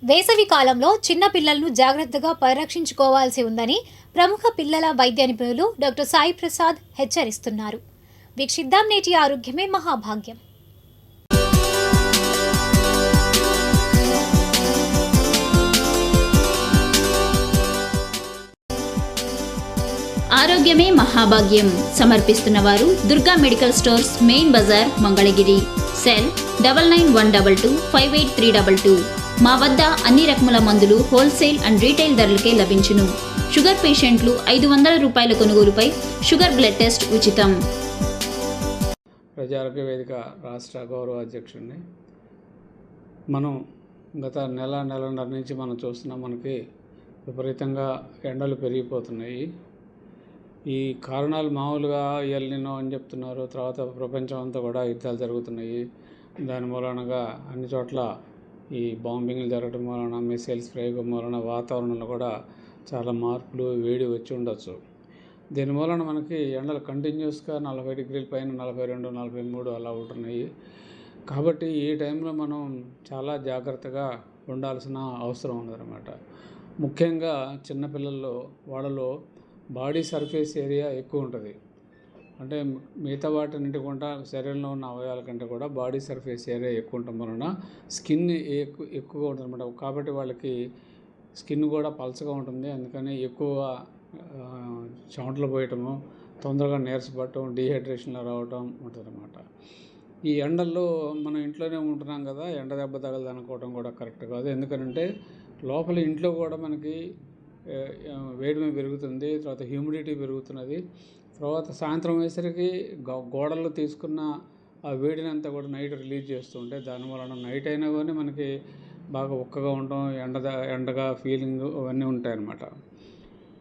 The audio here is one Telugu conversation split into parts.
వేసవి కాలంలో చిన్న పిల్లలను జాగ్రత్తగా పరిరక్షించుకోవాల్సి ఉందని ప్రముఖ పిల్లల వైద్య నిపుణులు డాక్టర్ సాయి ప్రసాద్ హెచ్చరిస్తున్నారు. వీక్షిద్దాం నేటి ఆరోగ్యమే మహాభాగ్యం. ఆరోగ్యమే మహాభాగ్యం సమర్పిస్తున్న వారు దుర్గా మెడికల్ స్టోర్స్, మెయిన్ బజార్, మంగళగిరి. సెల్ 9912258322. మా వద్ద అన్ని రకముల మందులు హోల్సేల్ అండ్ రీటైల్ ధరలకే లభించును. షుగర్ పేషెంట్లు 500 రూపాయల కొనుగోలుపై షుగర్ బ్లడ్ టెస్ట్ ఉచితం. ప్రజారోగ్య వేదిక రాష్ట్ర గౌరవ అధ్యక్షుడిని. మనం గత నెలన్నర నుంచి మనం చూస్తున్నాం, మనకి విపరీతంగా ఎండలు పెరిగిపోతున్నాయి. ఈ కారణాలు మామూలుగా ఎల్ నినో అని చెప్తున్నారు. తర్వాత ప్రపంచం అంతా కూడా యుద్ధాలు జరుగుతున్నాయి. దాని మూలనగా అన్ని చోట్ల ఈ బాంబింగ్లు జరగడం వలన, మిసైల్స్ ప్రయోగం వలన వాతావరణంలో కూడా చాలా మార్పులు, వేడి వచ్చి ఉండొచ్చు. దీని మూలన మనకి ఎండలు కంటిన్యూస్గా 40 డిగ్రీల పైన 42, 43 అలా ఉంటున్నాయి. కాబట్టి ఈ టైంలో మనం చాలా జాగ్రత్తగా ఉండాల్సిన అవసరం ఉన్నదన్నమాట. ముఖ్యంగా చిన్నపిల్లల్లో వాళ్ళలో బాడీ సర్ఫేస్ ఏరియా ఎక్కువ ఉంటుంది. అంటే మిగతా వాటిన్నిటి కూడా శరీరంలో ఉన్న అవయవాల కంటే కూడా బాడీ సర్ఫేస్ ఏరియా ఎక్కువ ఉండటం వలన స్కిన్ ఎక్కువగా ఉంటుంది అన్నమాట. కాబట్టి వాళ్ళకి స్కిన్ కూడా పల్చగా ఉంటుంది. అందుకని ఎక్కువ చెమటలు పోయటము, తొందరగా నీరసపడటం, డీహైడ్రేషన్లో రావటం ఉంటుందన్నమాట. ఈ ఎండల్లో మనం ఇంట్లోనే ఉంటున్నాం కదా, ఎండ దెబ్బ తగలదు అనుకోవడం కూడా కరెక్ట్ కాదు. ఎందుకంటే లోపల ఇంట్లో కూడా మనకి వేడిమి పెరుగుతుంది, తర్వాత హ్యూమిడిటీ పెరుగుతున్నది. తర్వాత సాయంత్రం అయ్యేసరికి గోడల్లో తీసుకున్న ఆ వేడిని అంతా కూడా నైట్ రిలీజ్ చేస్తూ ఉంటే దానివలన నైట్ అయినా కానీ మనకి బాగా ఉక్కగా ఉండటం, ఎండగా ఫీలింగ్ అవన్నీ ఉంటాయన్నమాట.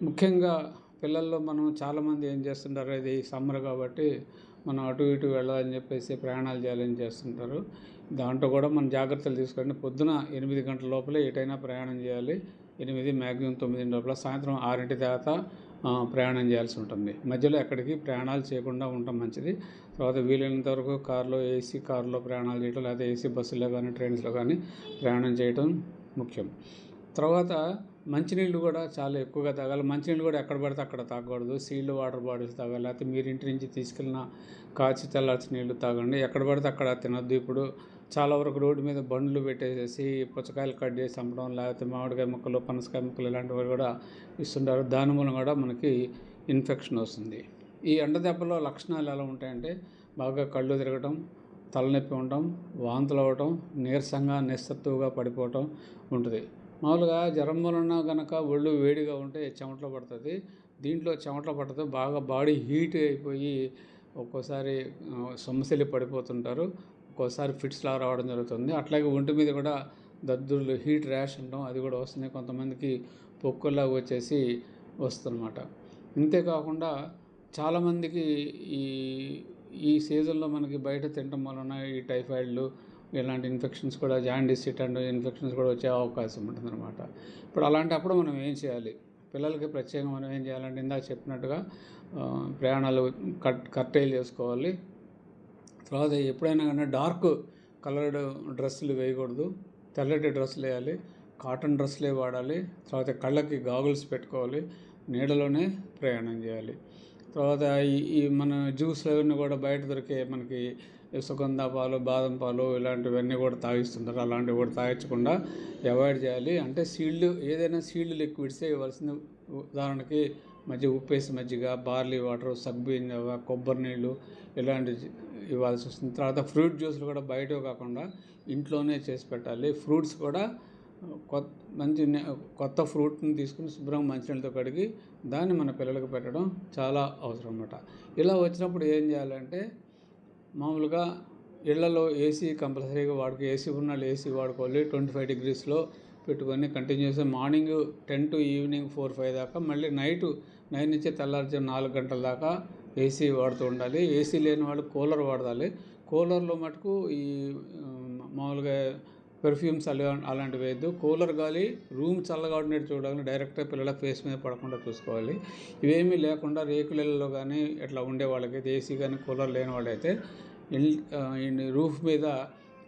ముఖ్యంగా పిల్లల్లో మనం చాలామంది ఏం చేస్తుంటారు, ఇది సమ్మర్ కాబట్టి మనం అటు ఇటు వెళ్ళాలని చెప్పేసి ప్రయాణాలు చేయాలని చేస్తుంటారు. దాంట్లో కూడా మనం జాగ్రత్తలు తీసుకోండి. పొద్దున 8 గంటల లోపలే ఎటైనా ప్రయాణం చేయాలి. 8 మ్యాక్సిమం 9 లోపల. సాయంత్రం 6 దాకా ప్రయాణం చేయాల్సి ఉంటుంది. మధ్యలో ఎక్కడికి ప్రయాణాలు చేయకుండా ఉండటం మంచిది. తర్వాత వీలైనంత వరకు ఏసీ కారులో ప్రయాణాలు చేయటం, లేదా ఏసీ బస్సులో కానీ ట్రైన్స్లో కానీ ప్రయాణం చేయటం ముఖ్యం. తర్వాత మంచినీళ్ళు కూడా చాలా ఎక్కువగా తాగాలి. మంచినీళ్ళు కూడా ఎక్కడ పడితే అక్కడ తాగకూడదు. సీల్డ్ వాటర్ బాటిల్స్ తాగాలి. లేకపోతే మీరు ఇంటి నుంచి తీసుకెళ్ళిన కాచి చల్లార్చిన నీళ్ళు తాగండి. ఎక్కడ పడితే అక్కడ తినొద్దు. ఇప్పుడు చాలా వరకు రోడ్డు మీద బండ్లు పెట్టేసేసి పుచ్చకాయలు కట్ చేసి అమ్మడం, లేకపోతే మామిడికాయ ముక్కలు, పనసకాయ ముక్కలు ఇలాంటివి కూడా ఇస్తుంటారు. దాని మూలం కూడా మనకి ఇన్ఫెక్షన్ వస్తుంది. ఈ ఎండ దెబ్బలో లక్షణాలు ఎలా ఉంటాయంటే బాగా కళ్ళు తిరగటం, తలనొప్పి ఉండటం, వాంతులు అవ్వటం, నీరసంగా నిస్సత్తువుగా పడిపోవటం ఉంటుంది. మామూలుగా జ్వరం వలన కనుక ఒళ్ళు వేడిగా ఉంటే చెమటలు పడుతుంది. దీంట్లో చెమటలు పట్టదు, బాగా బాడీ హీట్ అయిపోయి ఒక్కోసారి సమస్యలు పడిపోతుంటారు. ఒక్కోసారి ఫిట్స్లా రావడం జరుగుతుంది. అట్లాగే ఒంటి మీద కూడా దద్దుర్లు, హీట్ ర్యాష్ ఉండడం అది కూడా వస్తుంది. కొంతమందికి పొక్కుల్లాగా వచ్చేసి వస్తుందన్నమాట. ఇంతేకాకుండా చాలామందికి ఈ సీజన్లో మనకి బయట తినడం వలన ఈ టైఫాయిడ్లు ఇలాంటి ఇన్ఫెక్షన్స్ కూడా, జాండీస్ ఇట్లాంటి ఇన్ఫెక్షన్స్ కూడా వచ్చే అవకాశం ఉంటుందన్నమాట. ఇప్పుడు అలాంటప్పుడు మనం ఏం చేయాలి? పిల్లలకి ప్రత్యేకంగా మనం ఏం చేయాలంటే ఇందాక చెప్పినట్టుగా ప్రయాణాలు కర్టైల్ చేసుకోవాలి. తర్వాత ఎప్పుడైనా కానీ డార్క్ కలర్డ్ డ్రెస్సులు వేయకూడదు. తెల్లటి డ్రెస్సులు వేయాలి. కాటన్ డ్రెస్సులే వాడాలి. తర్వాత కళ్ళకి గాగుల్స్ పెట్టుకోవాలి. నీడలోనే ప్రయాణం చేయాలి. తర్వాత ఈ మన జ్యూస్లు అవన్నీ కూడా బయట దొరికే మనకి సుగంధ పాలు, బాదం పాలు ఇలాంటివన్నీ కూడా తాగిస్తుంటారు. అలాంటివి కూడా తాగించకుండా అవాయిడ్ చేయాలి. అంటే ఏదైనా సీల్డ్ లిక్విడ్సే ఇవ్వాల్సింది. ఉదాహరణకి ఉప్పేసి మజ్జిగ, బార్లీ వాటర్, సగ్బియ్యం జావ, కొబ్బరి నీళ్ళు ఇలాంటివి ఇవ్వాల్సి వస్తుంది. తర్వాత ఫ్రూట్ జ్యూస్లు కూడా బయట కాకుండా ఇంట్లోనే చేసి పెట్టాలి. ఫ్రూట్స్ కూడా కొత్త ఫ్రూట్ని తీసుకుని శుభ్రంగా మంచినీళ్ళతో కడిగి దాన్ని మన పిల్లలకు పెట్టడం చాలా అవసరం అన్నమాట. ఇలా వచ్చినప్పుడు ఏం చేయాలంటే మామూలుగా ఇళ్లలో ఏసీ కంపల్సరీగా ఏసీ ఉన్న వాళ్ళు ఏసీ వాడుకోవాలి. 25 డిగ్రీస్లో పెట్టుకొని కంటిన్యూస్గా మార్నింగ్ 10 to ఈవినింగ్ 4-5 దాకా, మళ్ళీ నైట్ 9 నుంచి తెల్లారి 4 గంటల దాకా ఏసీ వాడుతూ ఉండాలి. ఏసీ లేని వాళ్ళు కూలర్ వాడాలి. కూలర్లో మటుకు ఈ మామూలుగా పెర్ఫ్యూమ్స్ అలాంటివి వేయద్దు. కూలర్ గాలి రూమ్ చల్లగా ఉండేది చూడాలని డైరెక్ట్గా పిల్లల ఫేస్ మీద పడకుండా చూసుకోవాలి. ఇవేమీ లేకుండా రేకులలో కానీ ఇట్లా ఉండే వాళ్ళకైతే, ఏసీ కానీ కూలర్ లేని వాళ్ళైతే రూఫ్ మీద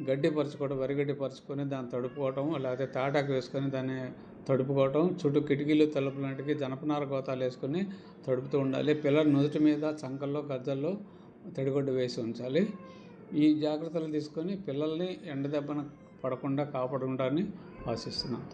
గడ్డి పరుచుకోవడం, వరిగడ్డి పరుచుకొని దాన్ని తడుపుకోవటం, లేకపోతే తాటాకు వేసుకొని దాన్ని తడుపుకోవటం, చుట్టూ కిటికీలు తలుపు లాంటివి జనపనార గోతాలు వేసుకొని తడుపుతూ ఉండాలి. పిల్లల నుదుటి మీద, చంకల్లో, గజ్జల్లో తడిగుడ్డ వేసి ఉంచాలి. ఈ జాగ్రత్తలు తీసుకొని పిల్లల్ని ఎండ దెబ్బన పడకుండా కాపాడుకుంటారని ఆశిస్తున్నాను.